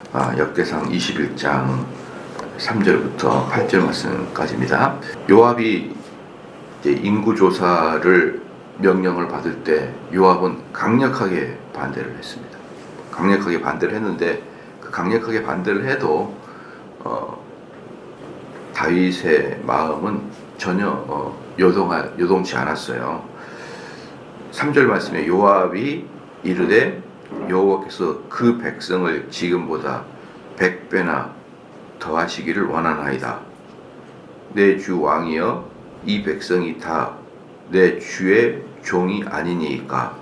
역대상 21장 3절부터 8절 말씀까지입니다. 요압이 이제 인구조사를 명령을 받을 때 요압은 강력하게 반대를 했습니다. 강력하게 반대를 했는데 그 강력하게 반대를 해도 다윗의 마음은 전혀 요동치 않았어요. 3절 말씀에 요압이 이르되 여호와께서 그 백성을 지금보다 100배나 더하시기를 원하나이다. 내 주 왕이여 이 백성이 다 내 주의 종이 아니니이까.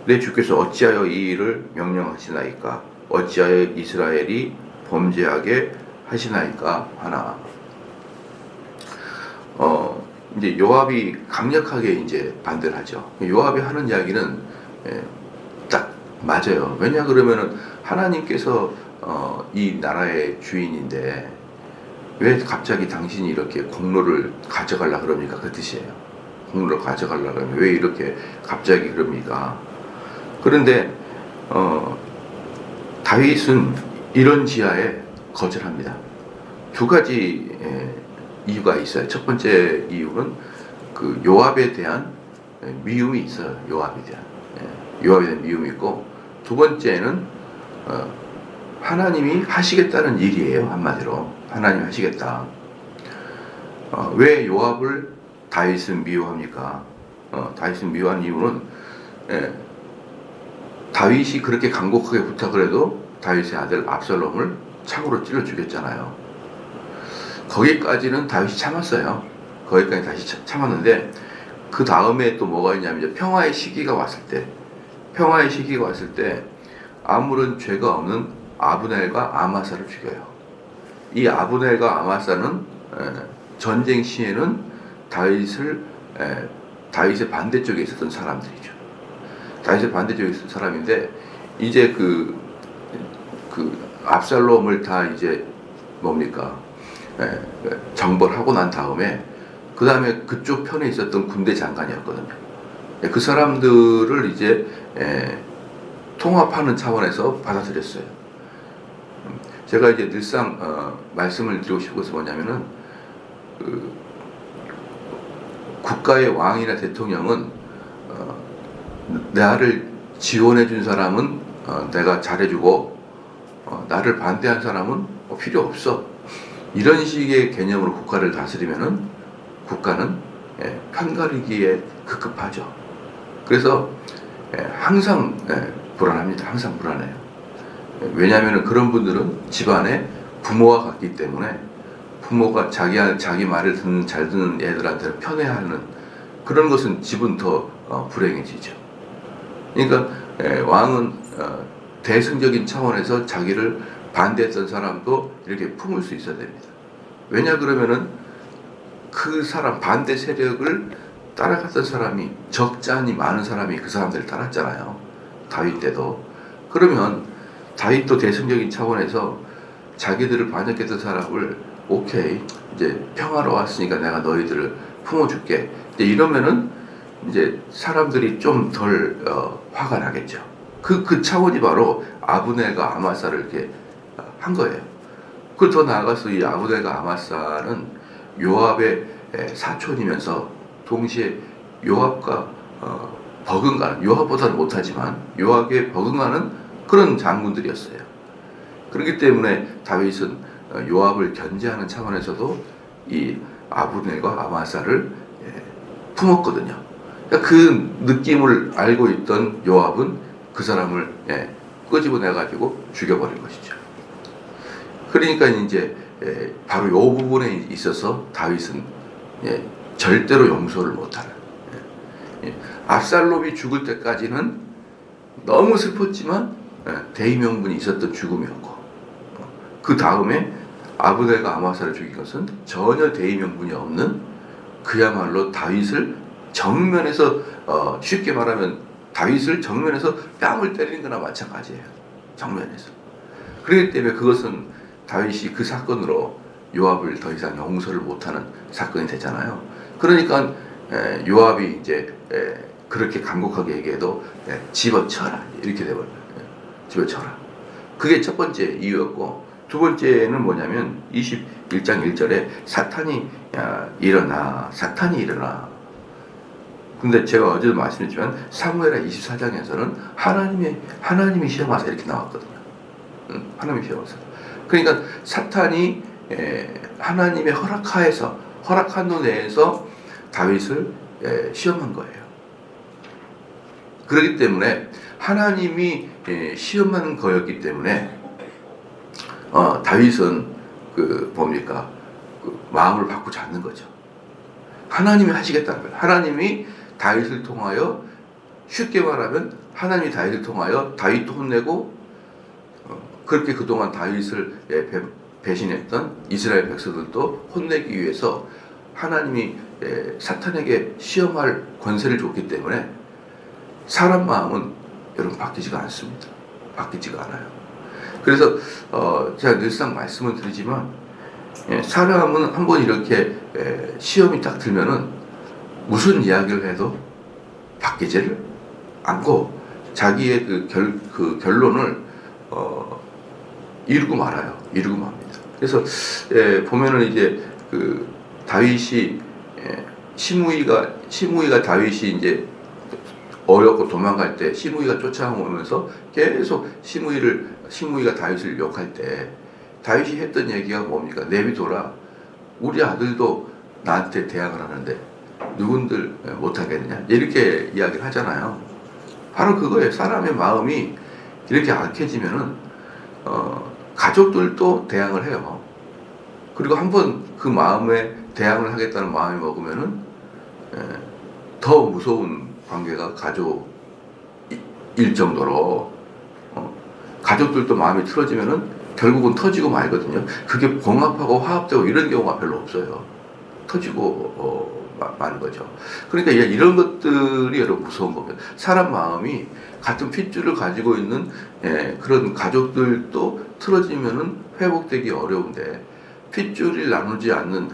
내 주께서 어찌하여 이 일을 명령하시나이까. 어찌하여 이스라엘이 범죄하게 하시나이까 하나. 이제 요압이 강력하게 이제 반대를 하죠. 요압이 하는 이야기는 딱 맞아요. 왜냐 그러면은 하나님께서 이 나라의 주인인데 왜 갑자기 당신이 이렇게 공로를 가져가려 그럽니까? 그 뜻이에요. 공로를 가져가려 그러면 왜 이렇게 갑자기 그럽니까? 그런데 다윗은 이런 지하에 거절합니다. 두 가지 이유가 있어요. 첫 번째 이유는 그 요압에 대한 미움이 있어요. 요압에 대한 미움이 있고, 두 번째는 하나님이 하시겠다는 일이에요. 한마디로 하나님이 하시겠다. 왜 요압을 다윗은 미워합니까? 다윗은 미워한 이유는 다윗이 그렇게 간곡하게 부탁을 해도 다윗의 아들 압살롬을 창으로 찔러 죽였잖아요. 거기까지는 다윗이 참았어요. 거기까지 다시 참았는데 그 다음에 또 뭐가 있냐면 이제 평화의 시기가 왔을 때 아무런 죄가 없는 아브넬과 아마사를 죽여요. 이 아브넬과 아마사는 전쟁 시에는 다윗의 반대쪽에 있었던 사람들이죠. 다윗의 반대쪽에 있었던 사람인데 이제 그 압살롬을 다 이제 정벌하고 난 다음에 그 다음에 그쪽 편에 있었던 군대 장관이었거든요. 그 사람들을 이제 통합하는 차원에서 받아들였어요. 제가 이제 늘상 말씀을 드리고 싶은 것은 뭐냐면은 국가의 왕이나 대통령은 나를 지원해 준 사람은 내가 잘해주고 나를 반대한 사람은 필요 없어. 이런 식의 개념으로 국가를 다스리면은 국가는 편가르기에 급급하죠. 그래서 항상 불안합니다. 항상 불안해요. 왜냐하면 그런 분들은 집안에 부모와 같기 때문에 부모가 자기 말을 잘 듣는 애들한테는 편애하는 그런 것은 집은 더 불행해지죠. 그러니까 왕은 대승적인 차원에서 자기를 반대했던 사람도 이렇게 품을 수 있어야 됩니다. 왜냐 그러면은 그 사람 반대 세력을 따라갔던 사람이 적잖이 많은 사람이 그 사람들을 따랐잖아요. 다윗 때도. 그러면 다윗도 대승적인 차원에서 자기들을 반역했던 사람을 오케이 이제 평화로 왔으니까 내가 너희들을 품어줄게. 이제 이러면은 이제 사람들이 좀 덜 화가 나겠죠. 그 차원이 바로 아브넬과 아마사를 이렇게 한 거예요. 그 더 나아가서 이 아브넬과 아마사는 요압의 사촌이면서 동시에 요압과 버금가는, 요압보다는 못하지만 요압에 버금가는 그런 장군들이었어요. 그렇기 때문에 다윗은 요압을 견제하는 차원에서도 이 아브넬과 아마사를 품었거든요. 그러니까 그 느낌을 알고 있던 요압은 그 사람을 끄집어내가지고 죽여버린 것이죠. 그러니까 이제 바로 이 부분에 있어서 다윗은 절대로 용서를 못하는. 압살롬이 죽을 때까지는 너무 슬펐지만 대의 명분이 있었던 죽음이었고, 그 다음에 아브넬과 아마사를 죽인 것은 전혀 대의 명분이 없는 그야말로 다윗을 정면에서 쉽게 말하면 다윗을 정면에서 뺨을 때리는 거나 마찬가지예요. 정면에서. 그렇기 때문에 그것은 다윗이 그 사건으로 요압을 더 이상 용서를 못하는 사건이 됐잖아요. 그러니까 요압이 이제 그렇게 간곡하게 얘기해도 집어쳐라 이렇게 돼버려요. 집어쳐라. 그게 첫 번째 이유였고, 두 번째는 뭐냐면 21장 1절에 사탄이 일어나, 사탄이 일어나. 근데 제가 어제도 말씀드렸지만 사무엘하 24장에서는 하나님이 시험하사 이렇게 나왔거든요. 하나님이 시험하사. 그러니까 사탄이 하나님의 허락한 도 내에서 다윗을 시험한 거예요. 그렇기 때문에 하나님이 시험하는 거였기 때문에 다윗은 마음을 바꾸지 않는 거죠. 하나님이 하시겠다는 거예요. 하나님이 다윗을 통하여, 쉽게 말하면 하나님이 다윗을 통하여 다윗도 혼내고, 그렇게 그동안 다윗을 배신했던 이스라엘 백성들도 혼내기 위해서 하나님이 사탄에게 시험할 권세를 줬기 때문에 사람 마음은 여러분 바뀌지가 않습니다. 바뀌지가 않아요. 그래서 제가 늘상 말씀을 드리지만, 사람은 한번 이렇게 시험이 딱 들면은 무슨 이야기를 해도 바뀌지를 않고 자기의 그 결론을 이루고 말아요. 이루고 맙니다. 그래서 보면은 이제 다윗이 시므이가 다윗이 이제 어렵고 도망갈 때 시므이가 쫓아오면서 계속 시므이가 다윗을 욕할 때 다윗이 했던 얘기가 뭡니까? 내비둬라. 우리 아들도 나한테 대항을 하는데 누군들 못하겠느냐? 이렇게 이야기를 하잖아요. 바로 그거예요. 사람의 마음이 이렇게 악해지면은 가족들도 대항을 해요. 그리고 한번 그 마음에 대항을 하겠다는 마음이 먹으면은 더 무서운 관계가 가족일 정도로 가족들도 마음이 틀어지면은 결국은 터지고 말거든요. 그게 봉합하고 화합되고 이런 경우가 별로 없어요. 터지고 마는 거죠. 그러니까 이런 것들이 여러분 무서운 겁니다. 사람 마음이 같은 핏줄을 가지고 있는 그런 가족들도 틀어지면은 회복되기 어려운데, 핏줄이 나누지 않는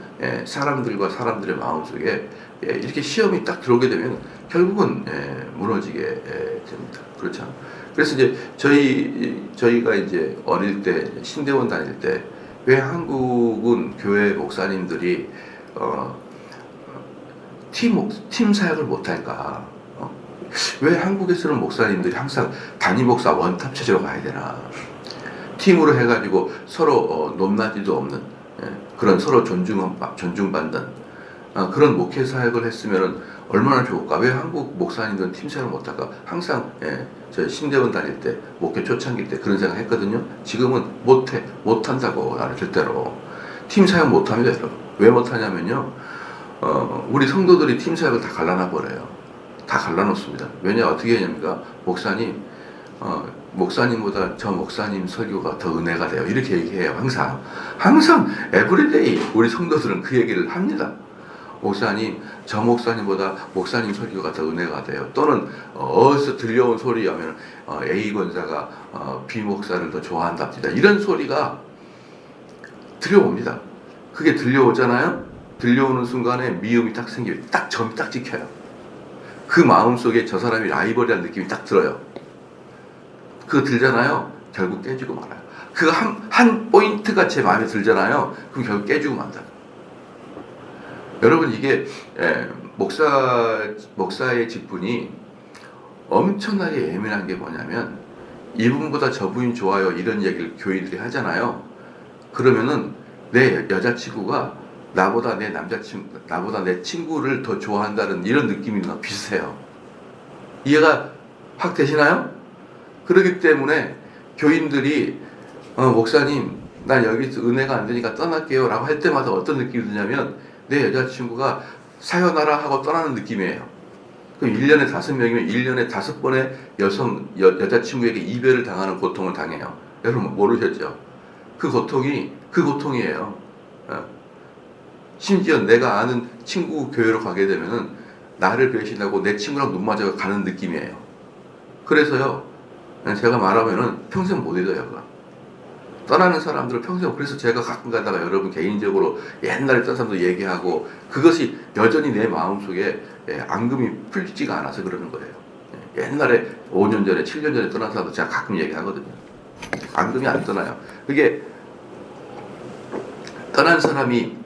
사람들과 사람들의 마음속에 이렇게 시험이 딱 들어오게 되면 결국은 무너지게 됩니다. 그렇죠? 그래서 이제 저희가 이제 어릴 때 신대원 다닐 때 왜 한국은 교회 목사님들이 팀 사역을 못할까? 왜 한국에서는 목사님들이 항상 단임 목사 원탑 체제로 가야 되나? 팀으로 해가지고 서로 높낮이도 없는 그런 서로 존중받는 그런 목회 사역을 했으면 얼마나 좋을까? 왜 한국 목사님들은 팀 사역을 못할까? 항상 저 신대원 다닐 때 목회 초창기 때 그런 생각 했거든요. 지금은 못한다고 나를 절대로 팀 사역 못합니다, 여러분. 왜 못하냐면요. 우리 성도들이 팀 사역을 다 갈라놔 버려요. 다 갈라놓습니다. 왜냐, 어떻게 하냐니까 목사님보다 저 목사님 설교가 더 은혜가 돼요. 이렇게 얘기해요. 항상 에브리데이 우리 성도들은 그 얘기를 합니다. 목사님, 저 목사님보다 목사님 설교가 더 은혜가 돼요. 또는 어디서 들려온 소리 하면 A 권사가 B 목사를 더 좋아한답니다. 이런 소리가 들려옵니다. 그게 들려오잖아요. 들려오는 순간에 미움이 딱 생겨요. 딱 점이 딱 찍혀요. 그 마음속에 저 사람이 라이벌이라는 느낌이 딱 들어요. 그거 들잖아요. 결국 깨지고 말아요. 그 한 포인트가 제 마음에 들잖아요. 그럼 결국 깨지고 만다. 여러분, 이게 목사의 직분이 엄청나게 예민한 게 뭐냐면, 이분보다 저분이 좋아요 이런 얘기를 교인들이 하잖아요. 그러면은 내 여자친구가 나보다 내 친구를 더 좋아한다는 이런 느낌이랑 비슷해요. 이해가 확 되시나요? 그렇기 때문에 교인들이 목사님, 난 여기서 은혜가 안 되니까 떠날게요 라고 할 때마다 어떤 느낌이 드냐면, 내 여자친구가 사요나라 하고 떠나는 느낌이에요. 그럼 1년에 5명이면 1년에 5번의 여자친구에게 이별을 당하는 고통을 당해요. 여러분 모르셨죠? 그 고통이에요. 심지어 내가 아는 친구 교회로 가게 되면은 나를 배신하고 내 친구랑 눈 맞아 가는 느낌이에요. 그래서요, 제가 말하면은 평생 못 잊어요. 그거. 떠나는 사람들을 평생, 그래서 제가 가끔 가다가 여러분 개인적으로 옛날에 떤 사람도 얘기하고, 그것이 여전히 내 마음속에 앙금이 풀리지가 않아서 그러는 거예요. 옛날에 5년 전에 7년 전에 떠난 사람도 제가 가끔 얘기하거든요. 앙금이 안 떠나요. 그게 떠난 사람이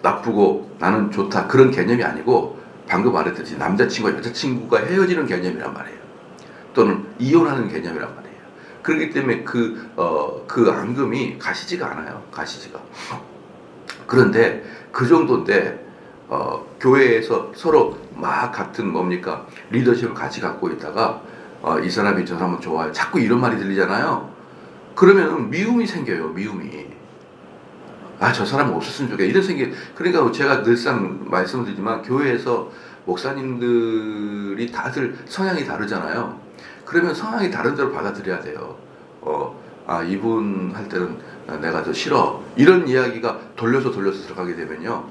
나쁘고 나는 좋다 그런 개념이 아니고 방금 말했듯이 남자친구와 여자친구가 헤어지는 개념이란 말이에요. 또는 이혼하는 개념이란 말이에요. 그렇기 때문에 그 앙금이 가시지가 않아요. 가시지가. 그런데 그 정도인데 교회에서 서로 막 같은 뭡니까 리더십을 같이 갖고 있다가 이 사람이 저 사람은 좋아요. 자꾸 이런 말이 들리잖아요. 그러면 미움이 생겨요. 미움이. 아, 저 사람 없었으면 좋겠다. 이런 생각. 그러니까 제가 늘상 말씀을 드리지만 교회에서 목사님들이 다들 성향이 다르잖아요. 그러면 성향이 다른 대로 받아들여야 돼요. 이분 할 때는 내가 더 싫어. 이런 이야기가 돌려서 들어가게 되면요.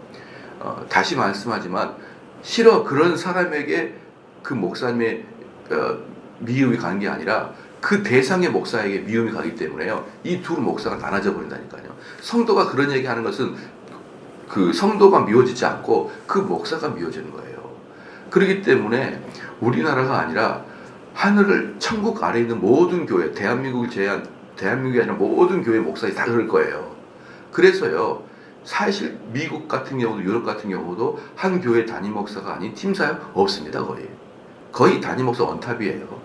다시 말씀하지만 싫어 그런 사람에게 그 목사님의 미움이 가는 게 아니라 그 대상의 목사에게 미움이 가기 때문에요. 이 두 목사가 나눠져 버린다니까요. 성도가 그런 얘기하는 것은 그 성도가 미워지지 않고 그 목사가 미워지는 거예요. 그렇기 때문에 우리나라가 아니라 하늘을 천국 아래에 있는 모든 교회, 대한민국이 아니라 모든 교회 목사들이 다 그럴 거예요. 그래서요. 사실 미국 같은 경우도 유럽 같은 경우도 한 교회 담임 목사가 아닌 팀사역 없습니다. 거의 담임 목사 원탑이에요.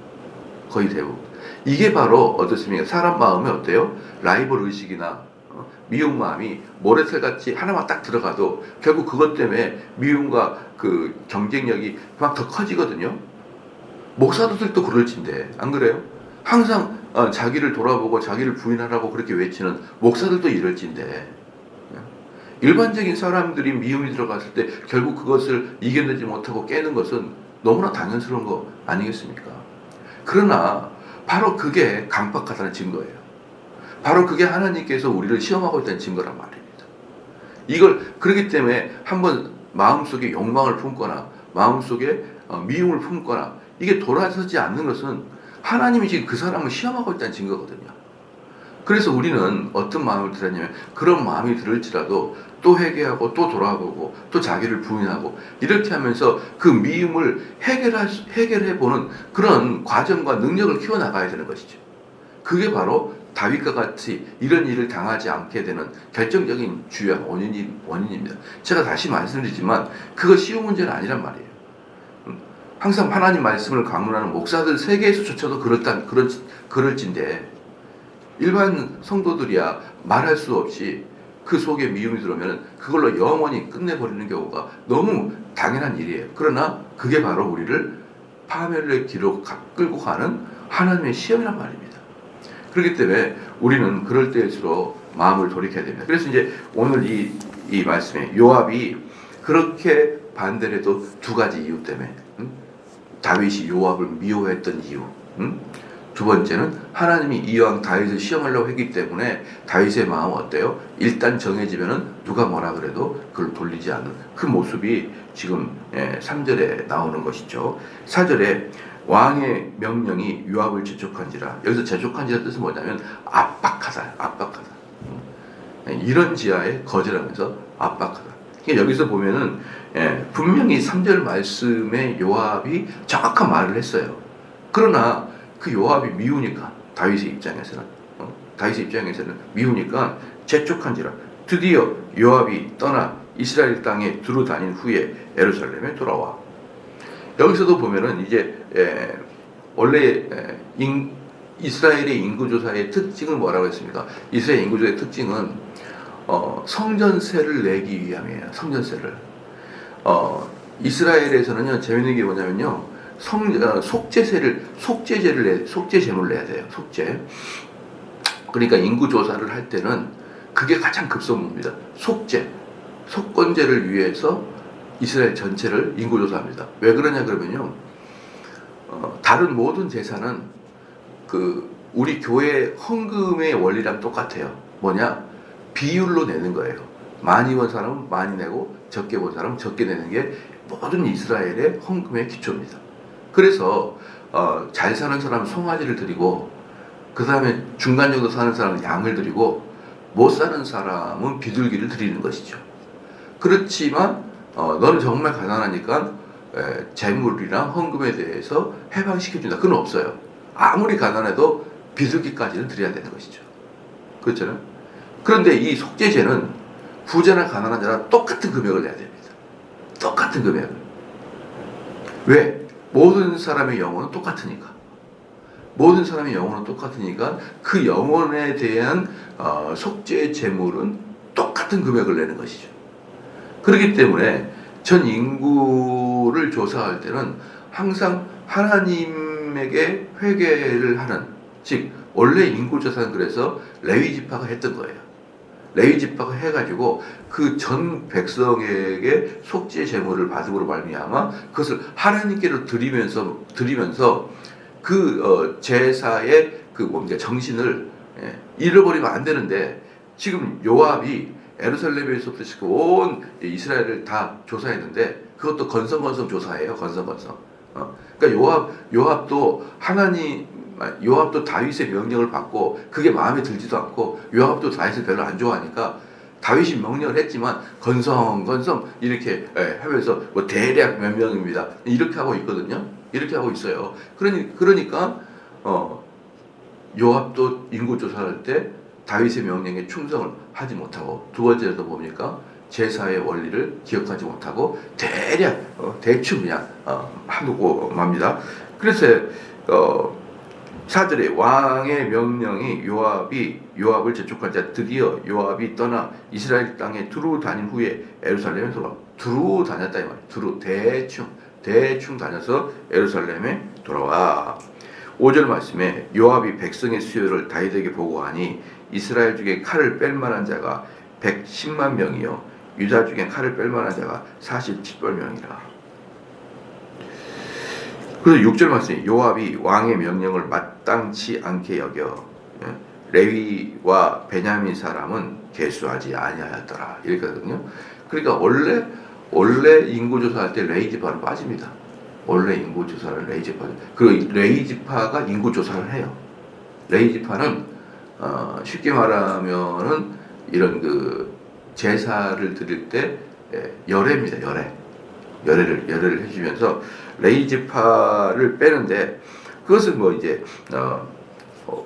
거의 대부분. 이게 바로 어떻습니까? 사람 마음이 어때요? 라이벌 의식이나 미움 마음이 모래털같이 하나만 딱 들어가도 결국 그것 때문에 미움과 그 경쟁력이 막 더 커지거든요. 목사들도 그럴진데 안 그래요? 항상 자기를 돌아보고 자기를 부인하라고 그렇게 외치는 목사들도 이럴진데 일반적인 사람들이 미움이 들어갔을 때 결국 그것을 이겨내지 못하고 깨는 것은 너무나 당연스러운 거 아니겠습니까? 그러나 바로 그게 강박하다는 증거예요. 바로 그게 하나님께서 우리를 시험하고 있다는 증거란 말입니다. 이걸 그렇기 때문에 한번 마음속에 욕망을 품거나 마음속에 미움을 품거나 이게 돌아서지 않는 것은 하나님이 지금 그 사람을 시험하고 있다는 증거거든요. 그래서 우리는 어떤 마음을 들었냐면 그런 마음이 들을지라도 또 회개하고 또 돌아보고 또 자기를 부인하고 이렇게 하면서 그 미움을 해결해보는 그런 과정과 능력을 키워나가야 되는 것이죠. 그게 바로 다윗과 같이 이런 일을 당하지 않게 되는 결정적인 주요한 원인입니다. 제가 다시 말씀드리지만 그거 쉬운 문제는 아니란 말이에요. 항상 하나님 말씀을 강론하는 목사들 세계에서조차도 그럴진데 일반 성도들이야 말할 수 없이 그 속에 미움이 들어오면 그걸로 영원히 끝내버리는 경우가 너무 당연한 일이에요. 그러나 그게 바로 우리를 파멸의 길로 끌고 가는 하나님의 시험이란 말입니다. 그렇기 때문에 우리는 그럴 때일수록 마음을 돌이켜야 됩니다. 그래서 이제 오늘 이 말씀에 요압이 그렇게 반대를 해도 두 가지 이유 때문에 다윗이 요압을 미워했던 이유 두 번째는 하나님이 이왕 다윗을 시험하려고 했기 때문에 다윗의 마음은 어때요? 일단 정해지면은 누가 뭐라 그래도 그걸 돌리지 않는 그 모습이 지금 3절에 나오는 것이죠. 4절에 왕의 명령이 요압을 재촉한지라. 여기서 재촉한지라 뜻은 뭐냐면 압박하다. 이런 지하에 거절하면서 압박하다. 그러니까 여기서 보면은 분명히 3절 말씀에 요압이 정확한 말을 했어요. 그러나 그 요압이 미우니까 다윗의 입장에서는 미우니까 재촉한지라. 드디어 요압이 떠나 이스라엘 땅에 두루 다닌 후에 예루살렘에 돌아와. 여기서도 보면은 이제 원래 이스라엘의 인구조사의 특징은 뭐라고 했습니까? 이스라엘 인구조사의 특징은 성전세를 내기 위함이에요. 성전세를. 이스라엘에서는요 재밌는 게 뭐냐면요 속죄제물을 내야 돼요. 속죄. 그러니까 인구조사를 할 때는 그게 가장 급선무입니다. 속건제를 위해서 이스라엘 전체를 인구조사합니다. 왜 그러냐 그러면요 다른 모든 제사는 그 우리 교회 헌금의 원리랑 똑같아요. 뭐냐? 비율로 내는 거예요. 많이 번 사람은 많이 내고 적게 본 사람은 적게 내는 게 모든 이스라엘의 헌금의 기초입니다. 그래서 잘 사는 사람은 송아지를 드리고 그 다음에 중간 정도 사는 사람은 양을 드리고 못 사는 사람은 비둘기를 드리는 것이죠. 그렇지만 너는 정말 가난하니까 재물이랑 헌금에 대해서 해방시켜준다. 그건 없어요. 아무리 가난해도 비둘기까지는 드려야 되는 것이죠. 그렇잖아요. 그런데 이 속죄제는 부자나 가난한 자나 똑같은 금액을 내야 됩니다. 똑같은 금액을. 왜? 모든 사람의 영혼은 똑같으니까. 모든 사람의 영혼은 똑같으니까 그 영혼에 대한 속죄 제물은 똑같은 금액을 내는 것이죠. 그렇기 때문에 전 인구를 조사할 때는 항상 하나님에게 회개를 하는, 즉 원래 인구 조사는 그래서 레위 지파가 했던 거예요. 레위 지파가 해가지고 그 전 백성에게 속죄 제물을 받음으로 말미암아 그것을 하나님께로 드리면서 그 제사의 그 뭡니까 정신을 잃어버리면 안 되는데, 지금 요압이 예루살렘에서부터 온 이스라엘을 다 조사했는데 그것도 건성건성 조사해요. 건성건성. 그러니까 요압도 다윗의 명령을 받고 그게 마음에 들지도 않고, 요압도 다윗을 별로 안 좋아하니까 다윗이 명령을 했지만 건성건성 이렇게 하면서 뭐 대략 몇 명입니다 이렇게 하고 있거든요. 이렇게 하고 있어요. 그러니까 요압도 인구 조사할 때 다윗의 명령에 충성을 하지 못하고, 두 번째로도 뭡니까? 제사의 원리를 기억하지 못하고 대략 대충 그냥 하고 맙니다. 그래서 4절에 왕의 명령이 요압을 재촉한 자 드디어 요압이 떠나 이스라엘 땅에 두루 다닌 후에 예루살렘에 돌아와. 두루 다녔다 이 말이에요. 대충 다녀서 예루살렘에 돌아와. 5절 말씀에 요압이 백성의 수요를 다윗에게 보고하니 이스라엘 중에 칼을 뺄 만한 자가 110만 명이요 유다 중에 칼을 뺄 만한 자가 47명이라. 그래서 6절 말씀에 요압이 왕의 명령을 마땅치 않게 여겨 레위와 베냐민 사람은 계수하지 아니하였더라 이랬거든요. 그러니까 원래 인구 조사할 때 레위 지파는 빠집니다. 원래 인구 조사를 레위 지파, 그리고 레위 지파가 인구 조사를 해요. 레위 지파는 쉽게 말하면은 이런 그 제사를 드릴 때 열애입니다. 열애를 해주면서 레위 지파를 빼는데, 그것은 뭐 이제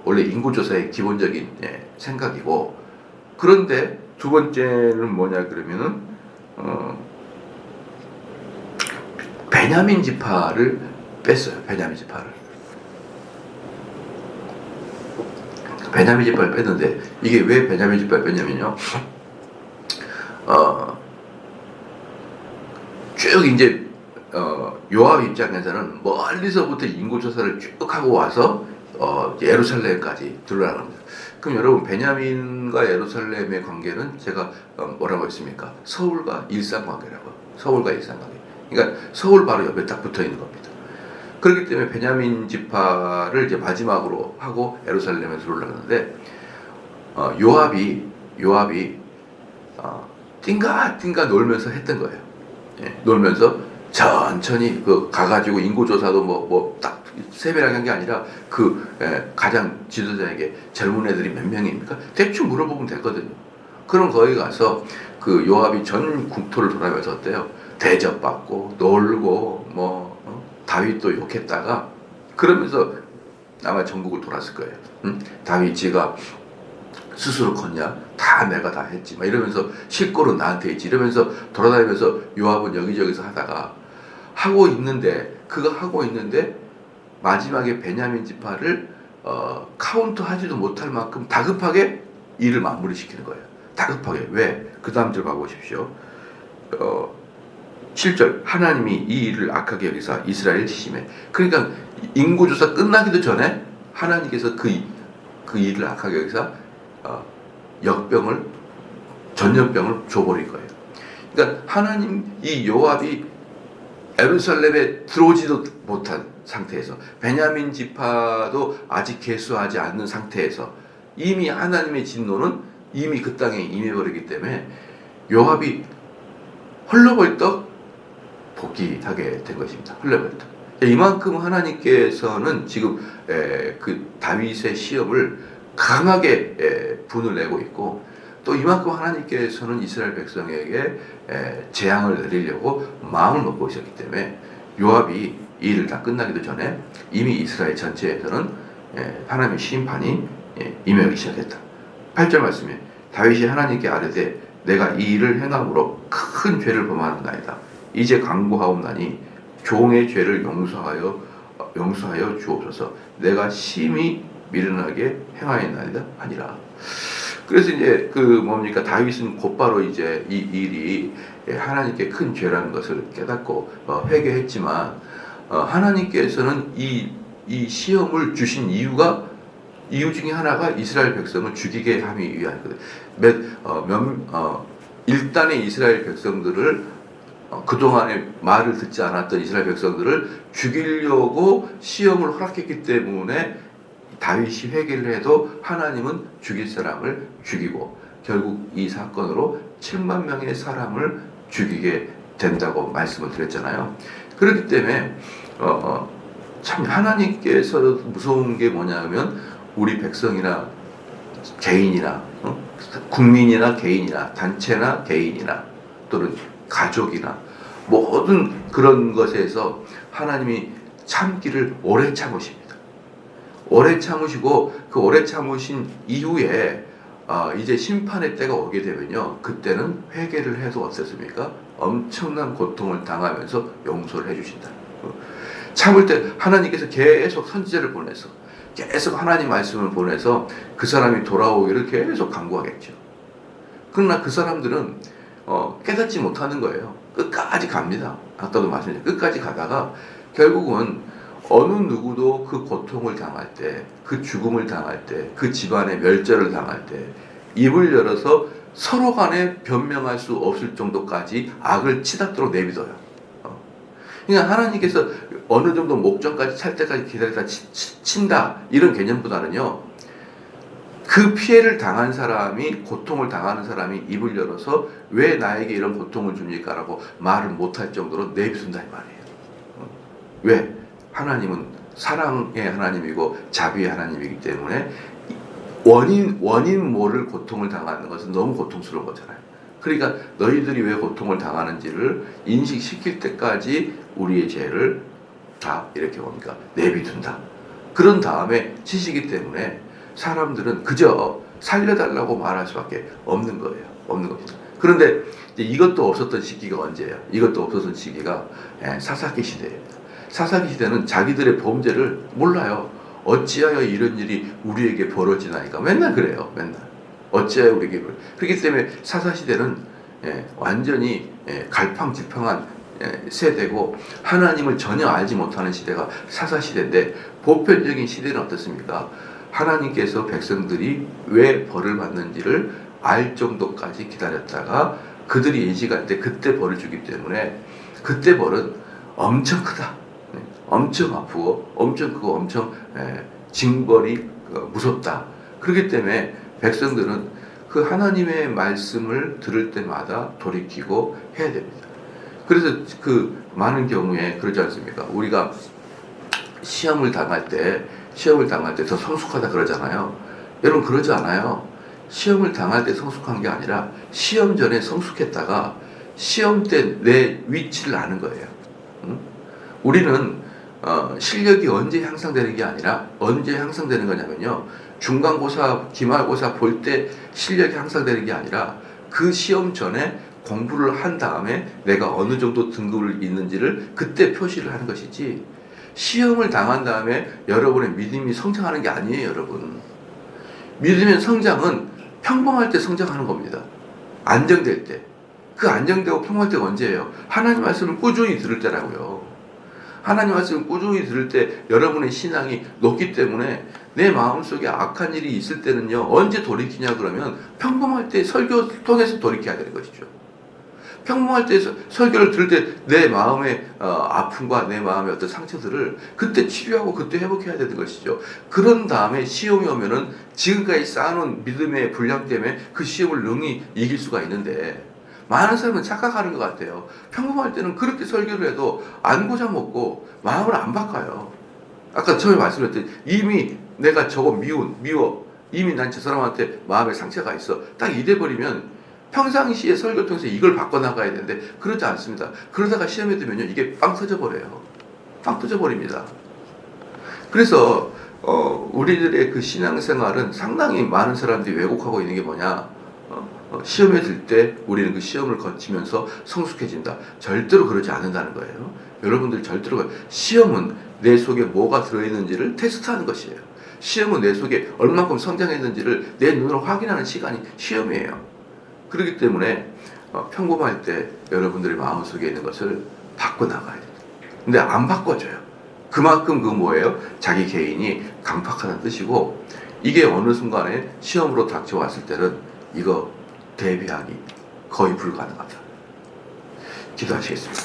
원래 인구 조사의 기본적인 생각이고, 그런데 두 번째는 뭐냐 그러면은 베냐민 지파를 뺐어요. 베냐민 지파를 뺐는데, 이게 왜 베냐민 지파를 뺐냐면요. 쭉 이제 요압 입장에서는 멀리서부터 인구 조사를 쭉 하고 와서 예루살렘까지 들어가는 겁니다. 그럼 여러분, 베냐민과 예루살렘의 관계는 제가 뭐라고 했습니까? 서울과 일산 관계라고. 그러니까 서울 바로 옆에 딱 붙어 있는 겁니다. 그렇기 때문에 베냐민 지파를 이제 마지막으로 하고 예루살렘에 들어가는데, 요압이 띵가 놀면서 했던 거예요. 놀면서 천천히 가가지고 인구조사도 뭐 딱 세밀하게 한 게 아니라 가장 지도자에게 젊은 애들이 몇 명입니까? 대충 물어보면 되거든요. 그럼 거기 가서 요압이 전 국토를 돌아가면서 어때요? 대접받고 놀고 다윗도 욕했다가 그러면서 아마 전국을 돌았을 거예요. 다윗이가 스스로 컸냐? 다 내가 다 했지. 막 이러면서 실골은 나한테 있지. 이러면서 돌아다니면서 요압은 여기저기서 하고 있는데 마지막에 베냐민 지파를 카운트 하지도 못할 만큼 다급하게 일을 마무리 시키는 거예요. 다급하게. 왜? 그 다음 절 봐보십시오. 7절 하나님이 이 일을 악하게 여기사 이스라엘 치심해. 그러니까 인구조사 끝나기도 전에 하나님께서 그 일을 악하게 여기사 전염병을 줘버릴 거예요. 그러니까 이 요압이 예루살렘에 들어오지도 못한 상태에서, 베냐민 지파도 아직 계수하지 않는 상태에서 이미 하나님의 진노는 이미 그 땅에 임해버리기 때문에 요압이 헐레벌떡 복귀하게 된 것입니다. 헐레벌떡. 이만큼 하나님께서는 지금 그 다윗의 시험을 강하게 분을 내고 있고, 또 이만큼 하나님께서는 이스라엘 백성에게 재앙을 내리려고 마음을 먹고 있었기 때문에 요압이 이 일을 다 끝나기도 전에 이미 이스라엘 전체에서는 하나님의 심판이 임하기 시작했다. 8절 말씀에 다윗이 하나님께 아뢰되 내가 이 일을 행함으로 큰 죄를 범하였나이다. 이제 간구하옵나니 종의 죄를 용서하여 주옵소서. 내가 심히 미련하게 행하였나이다 아니라. 그래서 이제 다윗은 곧바로 이제 이 일이 하나님께 큰 죄라는 것을 깨닫고 회개했지만 하나님께서는 이 시험을 주신 이유 중에 하나가 이스라엘 백성을 죽이게 하기 위함이거든요. 일단의 이스라엘 백성들을 그동안에 말을 듣지 않았던 이스라엘 백성들을 죽이려고 시험을 허락했기 때문에 다윗이 회개를 해도 하나님은 죽일 사람을 죽이고 결국 이 사건으로 7만 명의 사람을 죽이게 된다고 말씀을 드렸잖아요. 그렇기 때문에 참 하나님께서 무서운 게 뭐냐면 우리 백성이나 개인이나 국민이나 개인이나 단체나 개인이나 또는 가족이나 모든 그런 것에서 하나님이 참기를 오래 참으십니다. 오래 참으시고 그 오래 참으신 이후에 이제 심판의 때가 오게 되면요, 그때는 회개를 해도 어떻습니까? 엄청난 고통을 당하면서 용서를 해주신다. 참을 때 하나님께서 계속 선지자를 보내서 계속 하나님 말씀을 보내서 그 사람이 돌아오기를 계속 간구하겠죠. 그러나 그 사람들은 깨닫지 못하는 거예요. 끝까지 갑니다. 아까도 말씀드렸죠. 끝까지 가다가 결국은 어느 누구도 그 고통을 당할 때, 그 죽음을 당할 때, 그 집안의 멸절을 당할 때 입을 열어서 서로 간에 변명할 수 없을 정도까지 악을 치닫도록 내비둬요. 그러니까 하나님께서 어느 정도 목전까지 찰 때까지 기다리다 친다 이런 개념보다는요, 그 피해를 당한 사람이, 고통을 당하는 사람이 입을 열어서 왜 나에게 이런 고통을 줍니까? 라고 말을 못할 정도로 내비둔다 이 말이에요. 왜? 하나님은 사랑의 하나님이고 자비의 하나님이기 때문에 원인 모를 고통을 당하는 것은 너무 고통스러운 거잖아요. 그러니까 너희들이 왜 고통을 당하는지를 인식시킬 때까지 우리의 죄를 다 이렇게 뭡니까? 내비둔다. 그런 다음에 치시기 때문에 사람들은 그저 살려달라고 말할 수밖에 없는 거예요. 없는 겁니다. 그런데 이것도 없었던 시기가 언제예요? 이것도 없었던 시기가 사사기 시대입니다. 사사기 시대는 자기들의 범죄를 몰라요. 어찌하여 이런 일이 우리에게 벌어지나이까. 맨날 그래요. 맨날. 어찌하여 우리에게 그렇기 때문에 사사시대는 완전히 갈팡질팡한 세대고 하나님을 전혀 알지 못하는 시대가 사사시대인데, 보편적인 시대는 어떻습니까? 하나님께서 백성들이 왜 벌을 받는지를 알 정도까지 기다렸다가 그들이 예지갈 때 그때 벌을 주기 때문에 그때 벌은 엄청 크다. 엄청 아프고 엄청 크고 엄청 징벌이 무섭다. 그렇기 때문에 백성들은 그 하나님의 말씀을 들을 때마다 돌이키고 해야 됩니다. 그래서 그 많은 경우에 그러지 않습니까? 우리가 시험을 당할 때 더 성숙하다 그러잖아요. 여러분 그러지 않아요. 시험을 당할 때 성숙한 게 아니라 시험 전에 성숙했다가 시험 때 내 위치를 아는 거예요. 우리는 실력이 언제 향상되는 게 아니라 언제 향상되는 거냐면요, 중간고사, 기말고사 볼 때 실력이 향상되는 게 아니라 그 시험 전에 공부를 한 다음에 내가 어느 정도 등급을 있는지를 그때 표시를 하는 것이지, 시험을 당한 다음에 여러분의 믿음이 성장하는 게 아니에요. 여러분, 믿음의 성장은 평범할 때 성장하는 겁니다. 안정될 때. 그 안정되고 평범할 때가 언제예요? 하나님 말씀을 꾸준히 들을 때라고요. 하나님 말씀을 꾸준히 들을 때 여러분의 신앙이 높기 때문에 내 마음속에 악한 일이 있을 때는요, 언제 돌이키냐 그러면 평범할 때 설교 통해서 돌이켜야 되는 것이죠. 평범할 때 설교를 들을 때 내 마음의 아픔과 내 마음의 어떤 상처들을 그때 치료하고 그때 회복해야 되는 것이죠. 그런 다음에 시험이 오면은 지금까지 쌓아놓은 믿음의 분량 때문에 그 시험을 능히 이길 수가 있는데, 많은 사람은 착각하는 것 같아요. 평범할 때는 그렇게 설교를 해도 안 고장먹고 마음을 안 바꿔요. 아까 처음에 말씀드렸듯이 이미 내가 저거 미워. 이미 난 저 사람한테 마음에 상처가 있어. 딱 이래버리면 평상시에 설교를 통해서 이걸 바꿔나가야 되는데 그렇지 않습니다. 그러다가 시험에 들면요, 이게 빵 터져버려요. 빵 터져버립니다. 그래서 우리들의 그 신앙생활은 상당히 많은 사람들이 왜곡하고 있는 게 뭐냐? 시험에 들 때 우리는 그 시험을 거치면서 성숙해진다. 절대로 그러지 않는다는 거예요. 여러분들 절대로 시험은 내 속에 뭐가 들어있는지를 테스트하는 것이에요. 시험은 내 속에 얼만큼 성장했는지를 내 눈으로 확인하는 시간이 시험이에요. 그렇기 때문에 평범할 때 여러분들의 마음속에 있는 것을 바꿔나가야 돼요. 근데 안 바꿔줘요. 그만큼 그 뭐예요? 자기 개인이 강팍하다는 뜻이고, 이게 어느 순간에 시험으로 닥쳐왔을 때는 이거 대비하기 거의 불가능하다. 기도하시겠습니다.